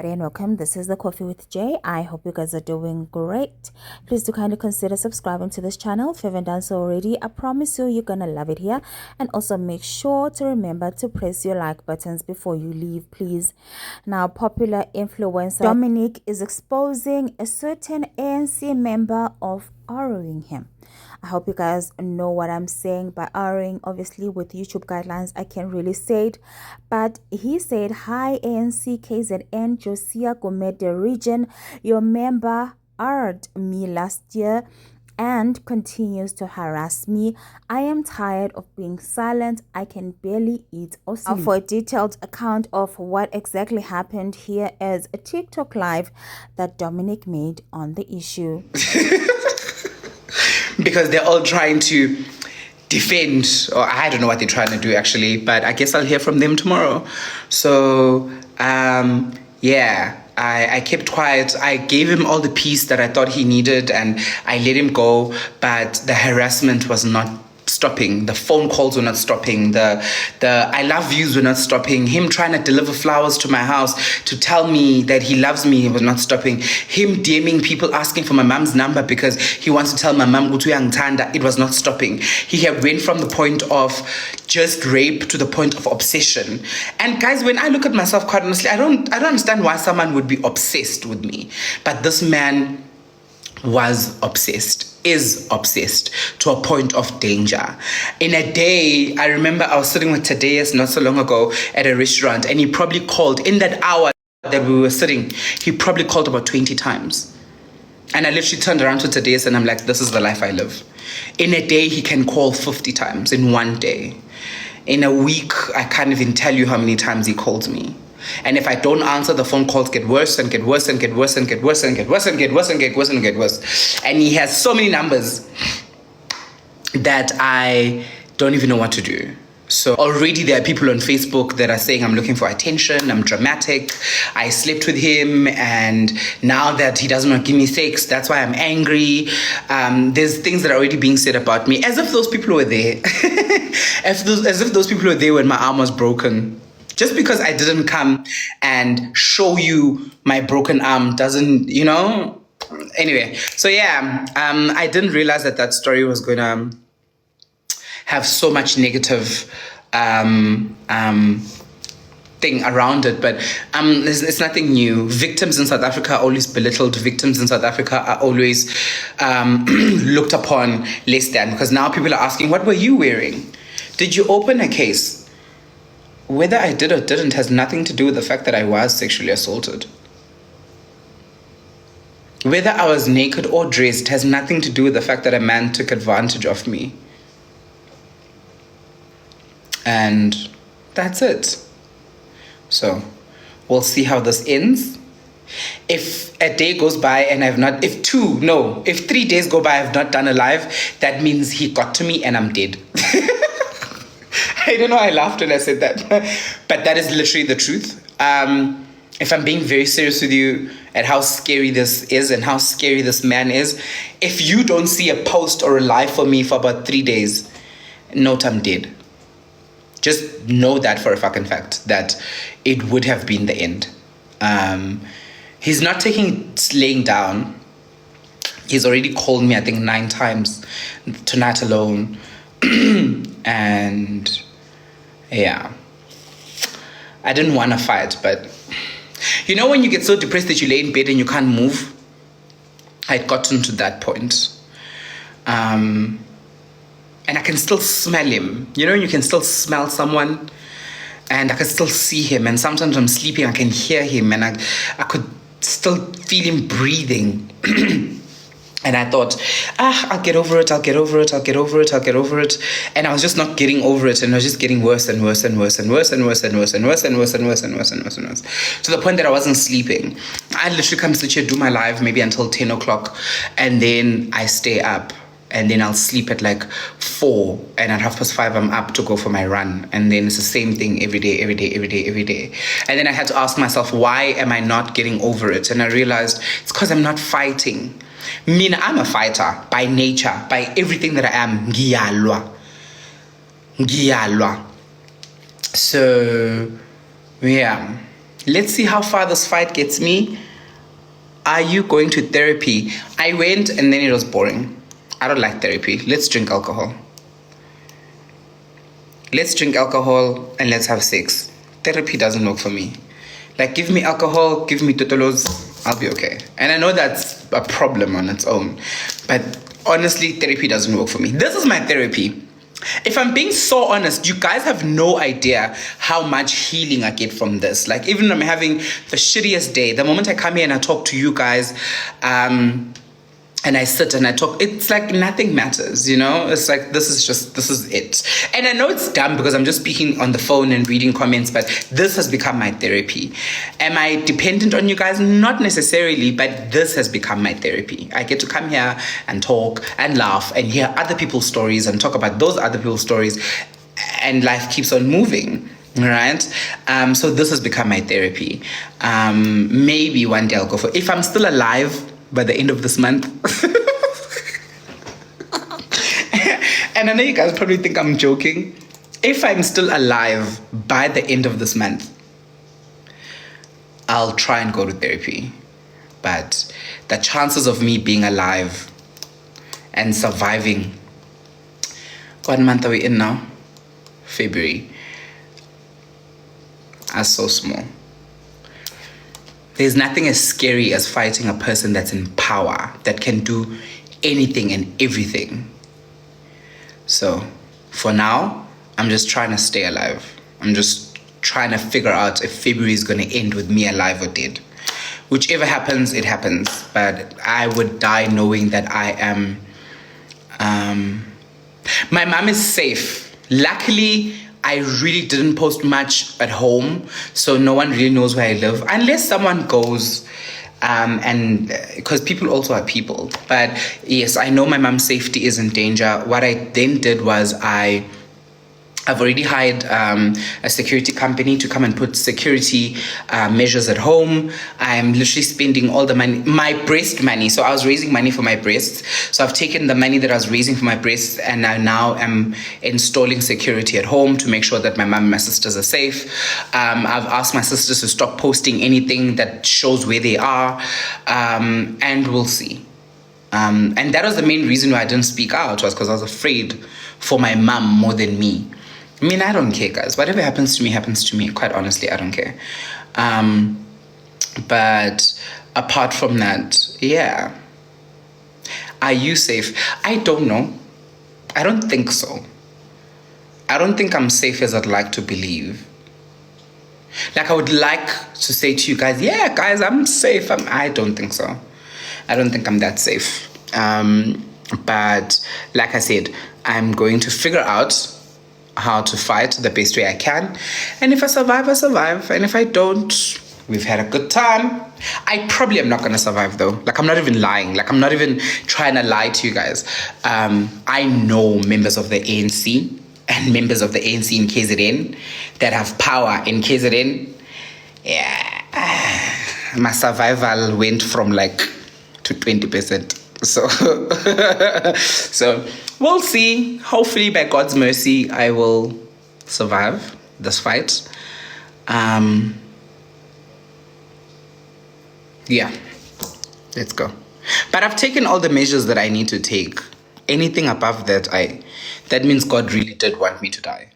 And welcome. This is the Coffee with Jay. I hope you guys are doing great. Please do kindly consider subscribing to this channel if you haven't done so already. I promise you're gonna love it here. And also make sure to remember to press your like buttons before you leave, please. Now, popular influencer Dominic is exposing a certain ANC member of ROing him. I hope you guys know what I'm saying by ROing. Obviously, with YouTube guidelines, I can't really say it. But he said, "Hi, ANC KZN Josia Gomede region. Your member R'd me last year and continues to harass me. I am tired of being silent. I can barely eat or sleep." For a detailed account of what exactly happened, here is a TikTok live that Dominic made on the issue. Because they're all trying to defend, or I don't know what they're trying to do actually, but I guess I'll hear from them tomorrow. So yeah, I kept quiet. I gave him all the peace that I thought he needed and I let him go, but the harassment was not stopping. The phone calls were not stopping. The I love yous were not stopping. Him trying to deliver flowers to my house to tell me that he loves me was not stopping. Him DMing people asking for my mom's number because he wants to tell my mom Utu Tanda, it was not stopping. He had went from the point of just rape to the point of obsession. And guys, when I look at myself, quite honestly, I don't understand why someone would be obsessed with me. But this man is obsessed to a point of danger. In a day, I remember I was sitting with Tadeus not so long ago at a restaurant, and he probably called in that hour that we were sitting, he probably called about 20 times. And I literally turned around to Tadeus and I'm like, this is the life I live. In a day, he can call 50 times in one day. In a week, I can't even tell you how many times he calls me. And if I don't answer, the phone calls get worse and get worse and get worse and get worse and get worse and get worse and get worse and get worse. And he has so many numbers that I don't even know what to do. So already there are people on Facebook that are saying I'm looking for attention, I'm dramatic, I slept with him, and now that he doesn't want to give me sex, that's why I'm angry. There's things that are already being said about me, as if those people were there. As if those people were there when my arm was broken. Just because I didn't come and show you my broken arm doesn't, you know? Anyway, so yeah, I didn't realize that story was going to have so much negative thing around it, but it's nothing new. Victims in South Africa are always belittled. Victims in South Africa are always looked upon less than, because now people are asking, what were you wearing? Did you open a case? Whether I did or didn't has nothing to do with the fact that I was sexually assaulted. Whether I was naked or dressed has nothing to do with the fact that a man took advantage of me. And that's it. So we'll see how this ends. If a day goes by and if 3 days go by, I've not done a live, that means he got to me and I'm dead. I don't know why I laughed when I said that, but that is literally the truth. If I'm being very serious with you at how scary this is and how scary this man is, if you don't see a post or a live for me for about 3 days, note I'm dead. Just know that for a fucking fact, that it would have been the end. He's not taking laying down. He's already called me, I think, 9 times tonight alone. And yeah, I didn't want to fight, but you know when you get so depressed that you lay in bed and you can't move? I'd gotten to that point. And I can still smell him. You know, you can still smell someone, and I can still see him. And sometimes I'm sleeping, I can hear him, and I could still feel him breathing. And I thought, I'll get over it. And I was just not getting over it. And it was just getting worse and worse and worse and worse and worse and worse and worse and worse and worse and worse and worse and worse. To the point that I wasn't sleeping. I literally come sit here, do my live maybe until 10 o'clock. And then I stay up. And then I'll sleep at like 4. And at 5:30, I'm up to go for my run. And then it's the same thing every day. And then I had to ask myself, why am I not getting over it? And I realized it's because I'm not fighting. I'm a fighter by nature, by everything that I am. Ngiyalwa. So, yeah. let's see how far this fight gets me. Are you going to therapy? I went and then it was boring. I don't like therapy. Let's drink alcohol. Let's drink alcohol and let's have sex. Therapy doesn't work for me. Like, give me alcohol, give me totolos, I'll be okay. And I know that's a problem on its own, but honestly, therapy doesn't work for me. This is my therapy. If I'm being so honest, you guys have no idea how much healing I get from this. Like, even when I'm having the shittiest day, the moment I come here and I talk to you guys, and I sit and I talk, it's like nothing matters, you know? It's like, this is it. And I know it's dumb because I'm just speaking on the phone and reading comments, but this has become my therapy. Am I dependent on you guys? Not necessarily, but this has become my therapy. I get to come here and talk and laugh and hear other people's stories and talk about those other people's stories, and life keeps on moving. Right? So this has become my therapy. Maybe one day I'll go for, if I'm still alive by the end of this month. And I know you guys probably think I'm joking. If I'm still alive by the end of this month, I'll try and go to therapy. But the chances of me being alive and surviving, what month are we in now? February. Are so small. There's nothing as scary as fighting a person that's in power, that can do anything and everything. So for now, I'm just trying to stay alive. I'm just trying to figure out if February is going to end with me alive or dead. Whichever happens, it happens. But I would die knowing that I am... my mom is safe. Luckily, I really didn't post much at home, so no one really knows where I live, unless someone goes, and because people also are people. But yes, I know my mom's safety is in danger. What I then did was I've already hired a security company to come and put security measures at home. I'm literally spending all the money, my breast money. So I was raising money for my breasts. So I've taken the money that I was raising for my breasts, and I now am installing security at home to make sure that my mom and my sisters are safe. I've asked my sisters to stop posting anything that shows where they are, and we'll see. And that was the main reason why I didn't speak out, was because I was afraid for my mom more than me. I mean, I don't care, guys. Whatever happens to me, happens to me. Quite honestly, I don't care. But apart from that, yeah. Are you safe? I don't know. I don't think so. I don't think I'm safe as I'd like to believe. Like, I would like to say to you guys, yeah, guys, I'm safe. I don't think so. I don't think I'm that safe. But like I said, I'm going to figure out how to fight the best way I can. And if I survive, I survive. And if I don't, we've had a good time. I probably am not going to survive, though. Like, I'm not even lying. Like, I'm not even trying to lie to you guys. I know members of the ANC and members of the ANC in KZN that have power in KZN. Yeah. My survival went from like to 20%. So, so we'll see. Hopefully, by God's mercy, I will survive this fight. Yeah, let's go. But I've taken all the measures that I need to take. Anything above that, that means God really did want me to die.